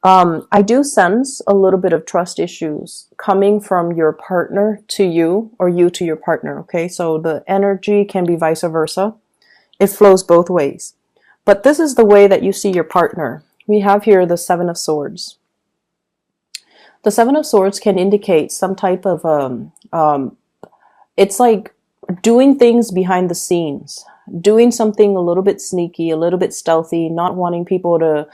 I do sense a little bit of trust issues coming from your partner to you or you to your partner. Okay. So the energy can be vice versa. It flows both ways. But this is the way that you see your partner. We have here the Seven of Swords. The Seven of Swords can indicate some type of, it's like doing things behind the scenes, doing something a little bit sneaky, a little bit stealthy, not wanting people to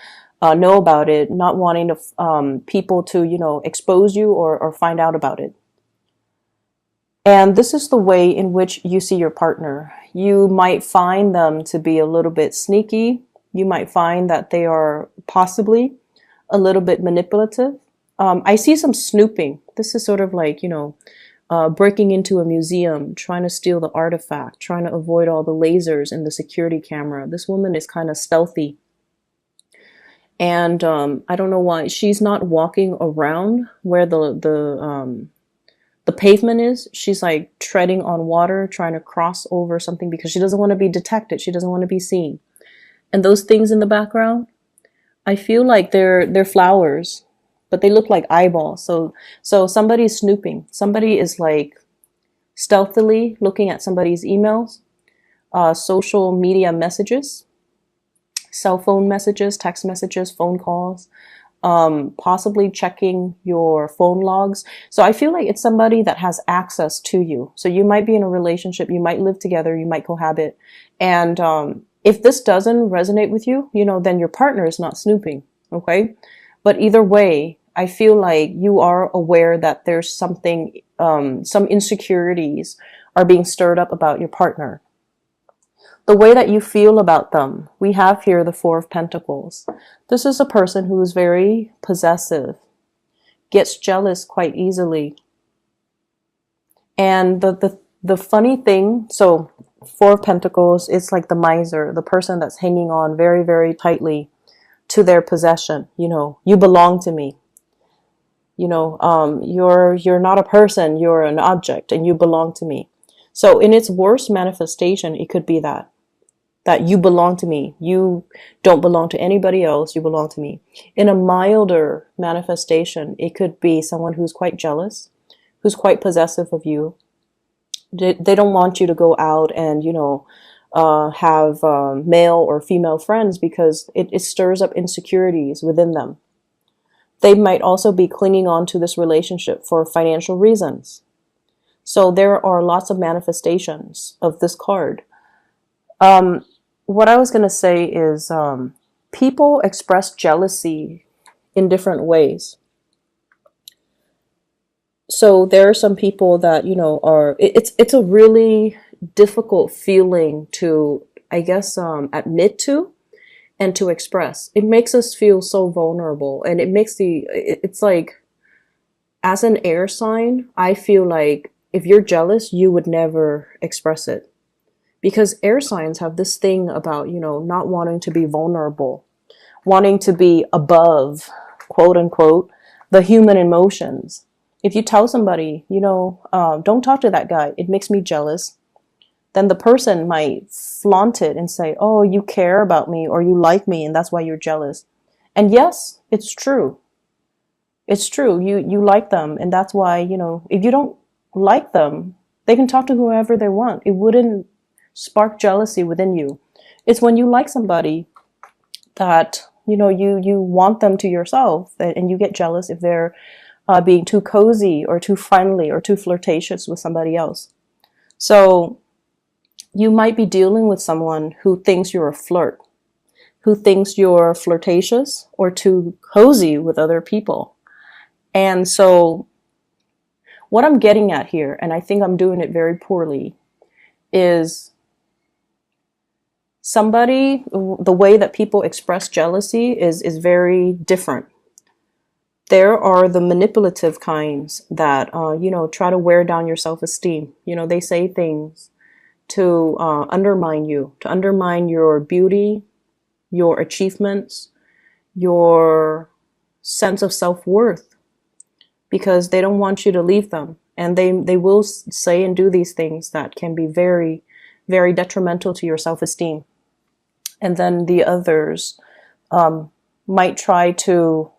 know about it, not wanting to, people to, expose you or find out about it. And this is the way in which you see your partner. You might find them to be a little bit sneaky. You might find that they are possibly a little bit manipulative. I see some snooping. This is sort of like, breaking into a museum, trying to steal the artifact, trying to avoid all the lasers in the security camera. This woman is kind of stealthy. And I don't know why she's not walking around where the pavement is. She's like treading on water, trying to cross over something because she doesn't want to be detected. She doesn't want to be seen. And those things in the background, I feel like they're flowers, but they look like eyeballs. So somebody's snooping. Somebody is like stealthily looking at somebody's emails, social media messages, cell phone messages, text messages, phone calls, possibly checking your phone logs. So I feel like it's somebody that has access to you. So you might be in a relationship, you might live together, you might cohabit. And if this doesn't resonate with you, then your partner is not snooping. Okay. But either way, I feel like you are aware that there's something, some insecurities are being stirred up about your partner. The way that you feel about them, we have here the Four of Pentacles. This is a person who is very possessive, gets jealous quite easily. And the funny thing, so Four of Pentacles, it's like the miser, the person that's hanging on very, very tightly to their possession. You belong to me. You're not a person, you're an object, and you belong to me. So in its worst manifestation, it could be that you belong to me. You don't belong to anybody else. You belong to me. In a milder manifestation, it could be someone who's quite jealous, who's quite possessive of you. They don't want you to go out and, have male or female friends because it stirs up insecurities within them. They might also be clinging on to this relationship for financial reasons. So there are lots of manifestations of this card. What I was going to say is people express jealousy in different ways. So there are some people that, it's a really difficult feeling to, I guess, admit to and to express. It makes us feel so vulnerable, and it's like, as an air sign, I feel like if you're jealous, you would never express it. Because air signs have this thing about, not wanting to be vulnerable, wanting to be above, quote unquote, the human emotions. If you tell somebody, don't talk to that guy, it makes me jealous, then the person might flaunt it and say, oh, you care about me or you like me and that's why you're jealous. And yes, it's true. It's true. You like them. And that's why, if you don't like them, they can talk to whoever they want. It wouldn't spark jealousy within you. It's when you like somebody that, you want them to yourself, and you get jealous if they're being too cozy or too friendly or too flirtatious with somebody else. So you might be dealing with someone who thinks you're a flirt, who thinks you're flirtatious or too cozy with other people. And so what I'm getting at here, and I think I'm doing it very poorly, is the way that people express jealousy is very different. There are the manipulative kinds that, try to wear down your self-esteem. They say things to undermine you, to undermine your beauty, your achievements, your sense of self-worth, because they don't want you to leave them. And they will say and do these things that can be very, very detrimental to your self-esteem. And then the others might try to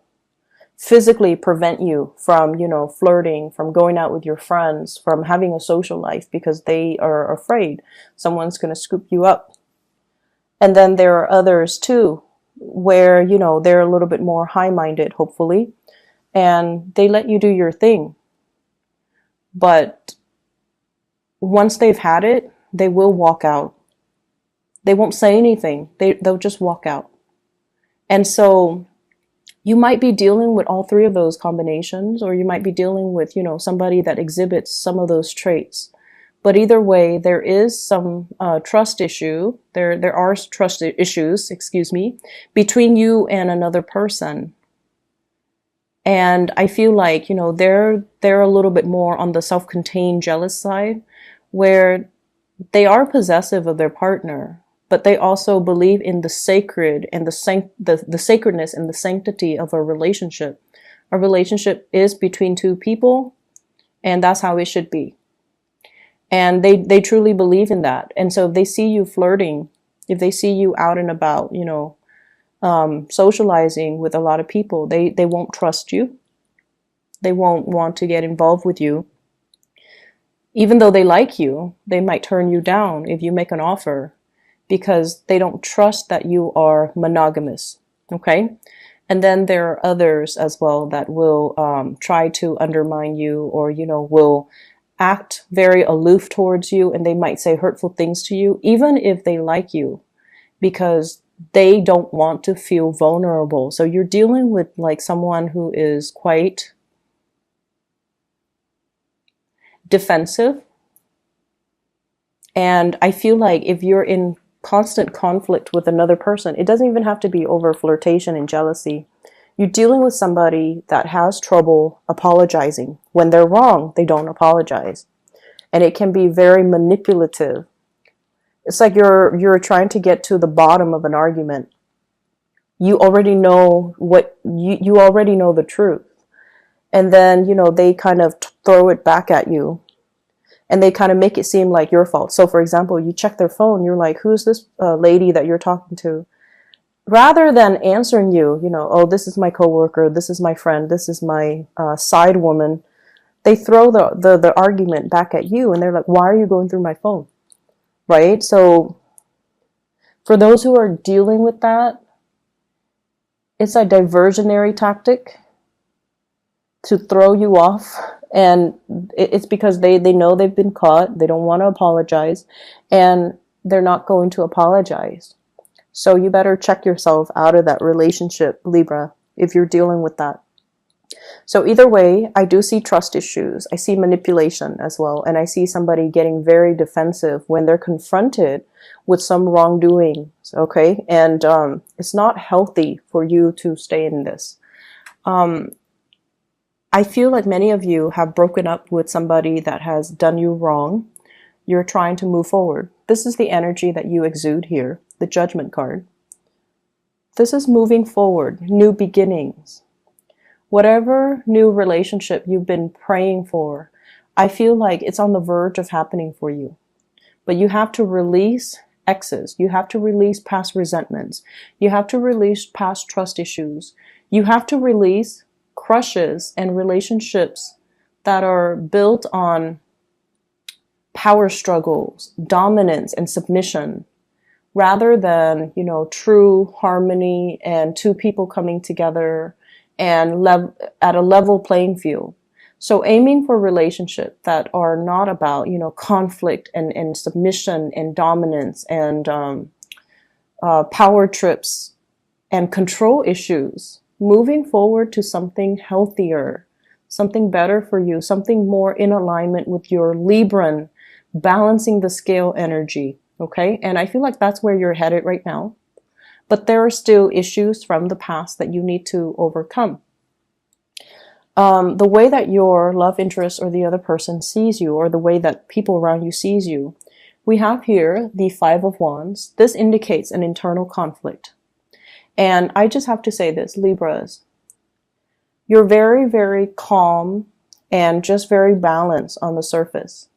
physically prevent you from, flirting, from going out with your friends, from having a social life because they are afraid someone's going to scoop you up. And then there are others too, where, they're a little bit more high-minded, hopefully, and they let you do your thing. But once they've had it, they will walk out. They won't say anything. They'll just walk out. And so you might be dealing with all three of those combinations, or you might be dealing with, somebody that exhibits some of those traits. But either way, there is some trust issue. There are trust issues, between you and another person. And I feel like, they're a little bit more on the self-contained jealous side, where they are possessive of their partner, but they also believe in the sacred and the sacredness and the sanctity of a relationship. A relationship is between two people, and that's how it should be. And they truly believe in that. And so if they see you flirting, if they see you out and about, socializing with a lot of people, they won't trust you. They won't want to get involved with you. Even though they like you, they might turn you down if you make an offer because they don't trust that you are monogamous. Okay? And then there are others as well that will try to undermine you, or, will act very aloof towards you, and they might say hurtful things to you, even if they like you, because they don't want to feel vulnerable. So you're dealing with like someone who is quite defensive. And I feel like if you're in constant conflict with another person, it doesn't even have to be over flirtation and jealousy. You're dealing with somebody that has trouble apologizing. When they're wrong, they don't apologize. And it can be very manipulative. It's like you're trying to get to the bottom of an argument. You already know you already know the truth. And then, they kind of throw it back at you. And they kind of make it seem like your fault. So for example, you check their phone, you're like, who's this lady that you're talking to? Rather than answering you, oh, this is my coworker, this is my friend, this is my side woman, they throw the argument back at you, and they're like, why are you going through my phone? Right? So for those who are dealing with that, it's a diversionary tactic to throw you off. And it's because they know they've been caught. They don't want to apologize, and they're not going to apologize. So you better check yourself out of that relationship, Libra, if you're dealing with that. So either way, I do see trust issues. I see manipulation as well. And I see somebody getting very defensive when they're confronted with some wrongdoing. Okay. And it's not healthy for you to stay in this. I feel like many of you have broken up with somebody that has done you wrong. You're trying to move forward. This is the energy that you exude here, the Judgment card. This is moving forward, new beginnings. Whatever new relationship you've been praying for, I feel like it's on the verge of happening for you. But you have to release exes. You have to release past resentments. You have to release past trust issues. You have to release crushes and relationships that are built on power struggles, dominance, and submission, rather than, true harmony and two people coming together and at a level playing field. So aiming for relationships that are not about, conflict and submission and dominance and power trips and control issues. Moving forward to something healthier, something better for you, something more in alignment with your Libran, balancing the scale energy. Okay. And I feel like that's where you're headed right now. But there are still issues from the past that you need to overcome. The way that your love interest or the other person sees you, or the way that people around you sees you, we have here the Five of Wands. This indicates an internal conflict. And I just have to say this, Libras, you're very, very calm and just very balanced on the surface.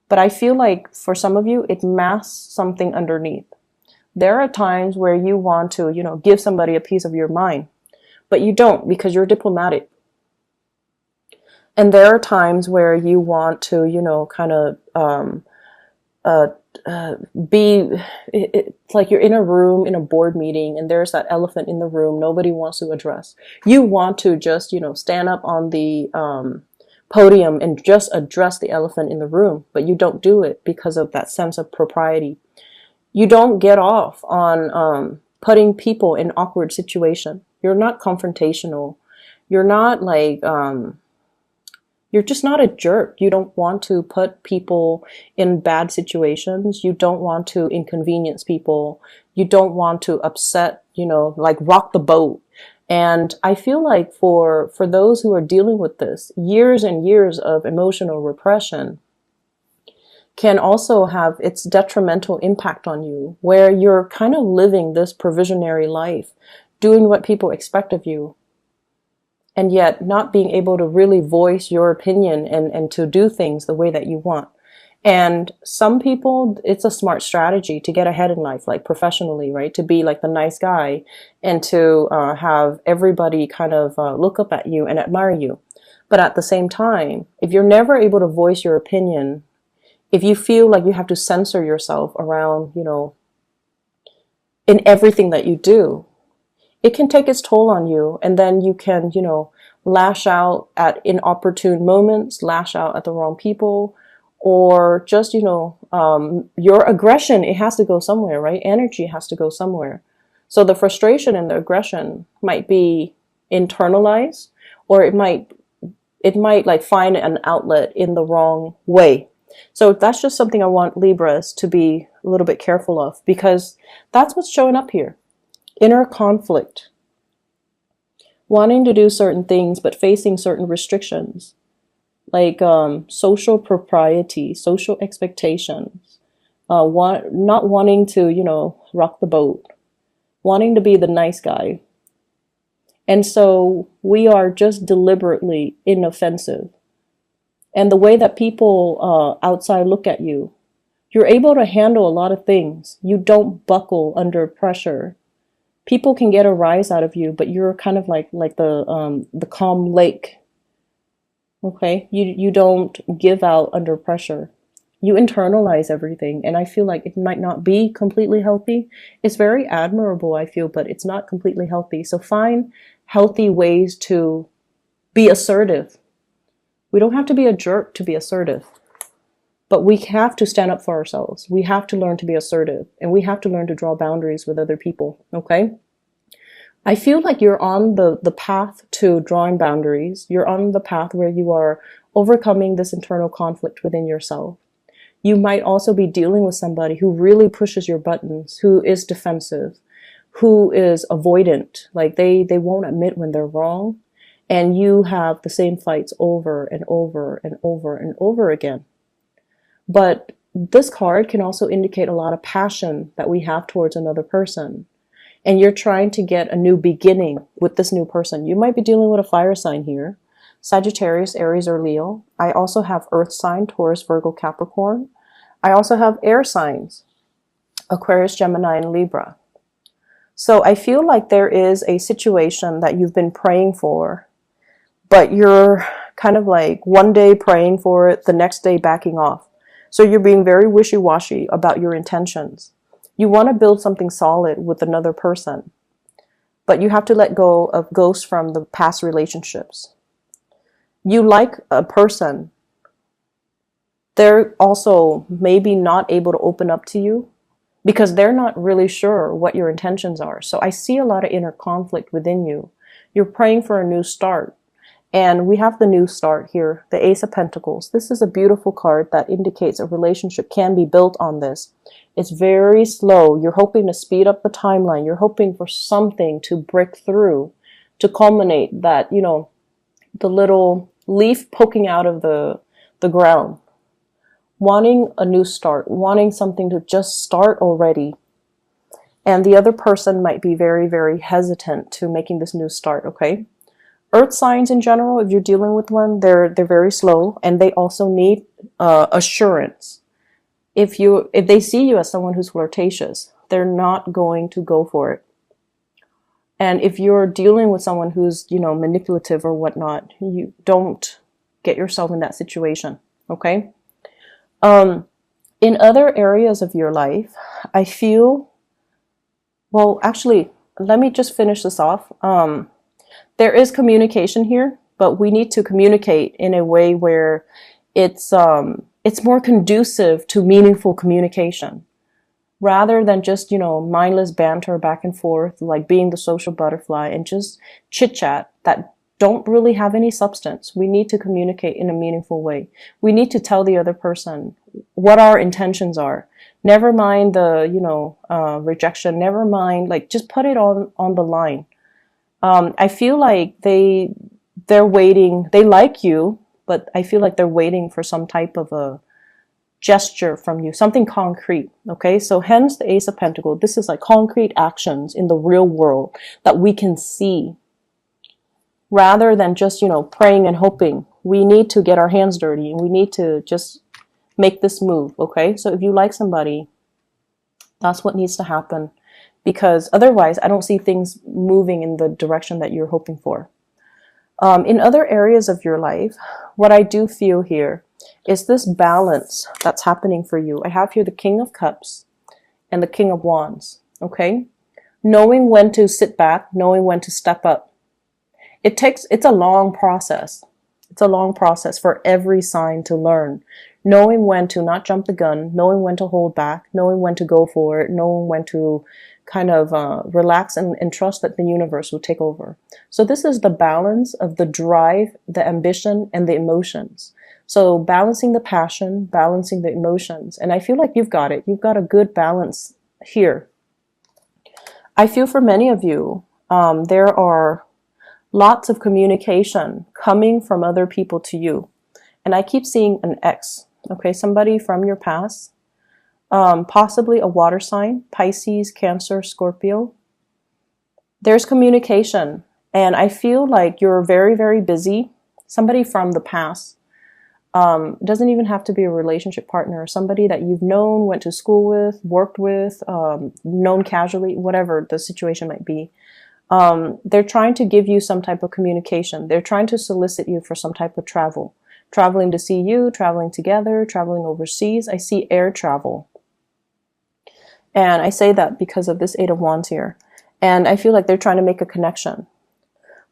But I feel like for some of you, it masks something underneath. There are times where you want to, give somebody a piece of your mind. but you don't because you're diplomatic. And there are times where you want to, kind of uh, be, it's like you're in a room in a board meeting and there's that elephant in the room nobody wants to address. You want to just, stand up on the podium and just address the elephant in the room, but you don't do it because of that sense of propriety. You don't get off on putting people in awkward situation. You're not confrontational. You're not like you're just not a jerk. You don't want to put people in bad situations. You don't want to inconvenience people. You don't want to upset, like rock the boat. And I feel like for those who are dealing with this, years and years of emotional repression can also have its detrimental impact on you, where you're kind of living this provisionary life, doing what people expect of you, and yet not being able to really voice your opinion and to do things the way that you want. And some people, it's a smart strategy to get ahead in life, like professionally, right? To be like the nice guy and to have everybody kind of look up at you and admire you. But at the same time, if you're never able to voice your opinion, if you feel like you have to censor yourself around, in everything that you do, it can take its toll on you. And then you can, lash out at inopportune moments, lash out at the wrong people, or just, your aggression, it has to go somewhere, right? Energy has to go somewhere. So the frustration and the aggression might be internalized, or it might like find an outlet in the wrong way. So that's just something I want Libras to be a little bit careful of, because that's what's showing up here. Inner conflict. Wanting to do certain things, but facing certain restrictions. Like social propriety, social expectations. Not wanting to, rock the boat. Wanting to be the nice guy. And so we are just deliberately inoffensive. And the way that people outside look at you, you're able to handle a lot of things. You don't buckle under pressure. People can get a rise out of you, but you're kind of like the calm lake. Okay, you don't give out under pressure. You internalize everything, and I feel like it might not be completely healthy. It's very admirable, I feel, but it's not completely healthy. So find healthy ways to be assertive. We don't have to be a jerk to be assertive, but we have to stand up for ourselves. We have to learn to be assertive, and we have to learn to draw boundaries with other people, okay? I feel like you're on the path to drawing boundaries. You're on the path where you are overcoming this internal conflict within yourself. You might also be dealing with somebody who really pushes your buttons, who is defensive, who is avoidant, like they won't admit when they're wrong, and you have the same fights over and over and over and over again. But this card can also indicate a lot of passion that we have towards another person. And you're trying to get a new beginning with this new person. You might be dealing with a fire sign here. Sagittarius, Aries, or Leo. I also have earth sign, Taurus, Virgo, Capricorn. I also have air signs, Aquarius, Gemini, and Libra. So I feel like there is a situation that you've been praying for, but you're kind of like one day praying for it, the next day backing off. So you're being very wishy-washy about your intentions. You want to build something solid with another person, but you have to let go of ghosts from the past relationships. You like a person. They're also maybe not able to open up to you because they're not really sure what your intentions are. So I see a lot of inner conflict within you. You're praying for a new start. And we have the new start here, the Ace of Pentacles. This is a beautiful card that indicates a relationship can be built on this. It's very slow. You're hoping to speed up the timeline. You're hoping for something to break through, to culminate that, the little leaf poking out of the ground. Wanting a new start, wanting something to just start already. And the other person might be very, very hesitant to making this new start, okay? Earth signs in general, if you're dealing with one, they're very slow, and they also need assurance. If they see you as someone who's flirtatious, they're not going to go for it. And if you're dealing with someone who's, manipulative or whatnot, you don't get yourself in that situation. Okay. Um, in other areas of your life, I feel, well, actually, let me just finish this off. There is communication here, but we need to communicate in a way where it's more conducive to meaningful communication rather than just, mindless banter back and forth, like being the social butterfly and just chit chat that don't really have any substance. We need to communicate in a meaningful way. We need to tell the other person what our intentions are. Never mind the, rejection. Never mind, like, just put it on the line. I feel like they're waiting. They like you, but I feel like they're waiting for some type of a gesture from you, something concrete. Okay, so hence the Ace of Pentacles. This is like concrete actions in the real world that we can see, rather than just praying and hoping. We need to get our hands dirty, and we need to just make this move. Okay, so if you like somebody, that's what needs to happen, because otherwise I don't see things moving in the direction that you're hoping for. In other areas of your life, what I do feel here is this balance that's happening for you. I have here the King of Cups and the King of Wands. Okay, knowing when to sit back, knowing when to step up. It's a long process. It's a long process for every sign to learn. Knowing when to not jump the gun, knowing when to hold back, knowing when to go for it, knowing when to kind of relax and trust that the universe will take over. So this is the balance of the drive, the ambition, and the emotions. So balancing the passion, balancing the emotions. And I feel like you've got it. You've got a good balance here. I feel for many of you, there are lots of communication coming from other people to you. And I keep seeing an ex, okay, somebody from your past, possibly a water sign, Pisces, Cancer, Scorpio. There's communication, and I feel like you're very, very busy. Somebody from the past. Doesn't even have to be a relationship partner. Somebody that you've known, went to school with, worked with, known casually, whatever the situation might be. They're trying to give you some type of communication. They're trying to solicit you for some type of travel. Traveling to see you, traveling together, traveling overseas. I see air travel. And I say that because of this Eight of Wands here. And I feel like they're trying to make a connection.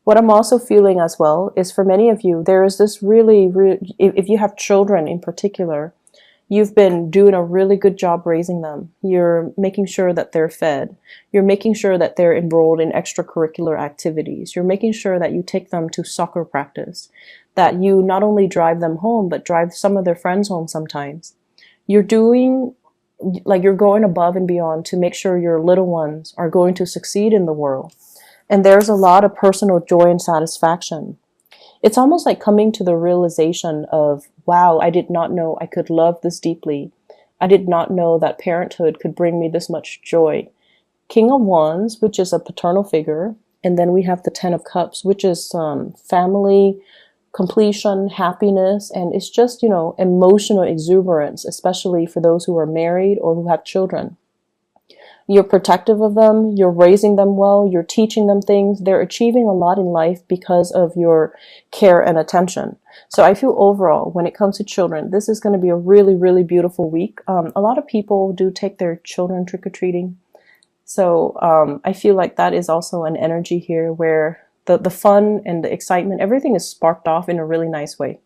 What I'm also feeling as well is for many of you, there is this really, if you have children in particular, you've been doing a really good job raising them. You're making sure that they're fed. You're making sure that they're enrolled in extracurricular activities. You're making sure that you take them to soccer practice, that you not only drive them home, but drive some of their friends home sometimes. You're doing, like, you're going above and beyond to make sure your little ones are going to succeed in the world. And there's a lot of personal joy and satisfaction. It's almost like coming to the realization of, wow, I did not know I could love this deeply. I did not know that parenthood could bring me this much joy. King of Wands, which is a paternal figure. And then we have the Ten of Cups, which is family, completion, happiness. And it's just, emotional exuberance, especially for those who are married or who have children. You're protective of them, you're raising them well, you're teaching them things. They're achieving a lot in life because of your care and attention. So I feel overall, when it comes to children, this is going to be a really, really beautiful week. A lot of people do take their children trick-or-treating. So I feel like that is also an energy here where the fun and the excitement, everything is sparked off in a really nice way.